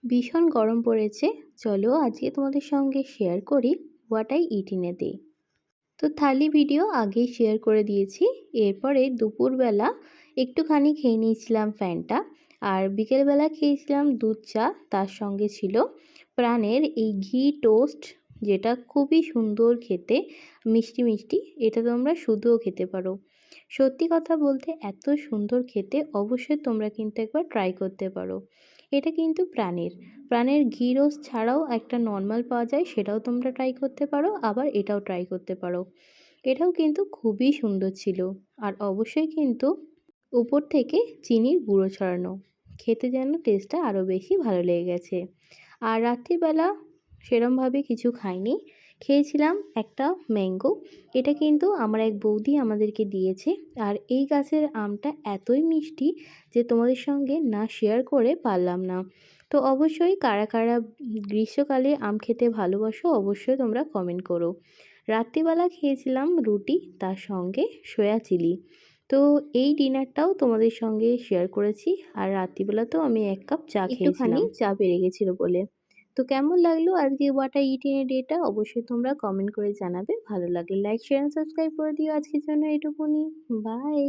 ভীষণ গরম পড়েছে। চলো আজকে তোমাদের সঙ্গে শেয়ার করি what I it in a day. তো থালি ভিডিও আগেই শেয়ার করে দিয়েছি। এরপরে দুপুরবেলা একটুখানি খেয়ে নিয়েছিলাম ফ্যানটা, আর বিকেলবেলা খেয়েছিলাম দুধ চা। তার সঙ্গে ছিল প্রাণের এই ঘি টোস্ট, যেটা খুবই সুন্দর খেতে, মিষ্টি মিষ্টি। এটা তোমরা শুধুও খেতে পারো। সত্যি কথা বলতে এত সুন্দর খেতে, অবশ্যই তোমরা কিন্তু একবার ট্রাই করতে পারো। এটা কিন্তু প্রাণের ঘি রোস্ট ছাড়াও একটা নর্মাল পাওয়া যায়, সেটাও তোমরা ট্রাই করতে পারো, আবার এটাও ট্রাই করতে পারো। এটাও কিন্তু খুবই সুন্দর ছিল। আর অবশ্যই কিন্তু উপর থেকে চিনির গুঁড়ো ছড়ানো, খেতে যেন টেস্টটা আরও বেশি ভালো লেগে গেছে। আর রাত্রিবেলা সেরমভাবে কিছু খাইনি, খেয়েছিলাম একটা ম্যাঙ্গো। এটা কিন্তু আমার এক বৌদি আমাদেরকে দিয়েছে। আর এই গাছের আমটা এতই মিষ্টি যে তোমাদের সঙ্গে না শেয়ার করে পারলাম না। তো অবশ্যই কারা কারা গ্রীষ্মকালে আম খেতে ভালোবাসো, অবশ্যই তোমরা কমেন্ট করো। রাত্রিবেলা খেয়েছিলাম রুটি, তার সঙ্গে সয়া চিলি। তো এই ডিনারটাও তোমাদের সঙ্গে শেয়ার করেছি। আর রাত্রিবেলাতেও আমি 1 কাপ চা খেয়েছিলাম, একটুখানি চা বেড়ে গেছিলো বলে। তো কেমন লাগলো আজকে what I it in a data, অবশ্যই তোমরা কমেন্ট করে জানাবে। ভালো লাগলে লাইক শেয়ার সাবস্ক্রাইব করে দিও। আজকের জন্য এটুকুনি। বাই।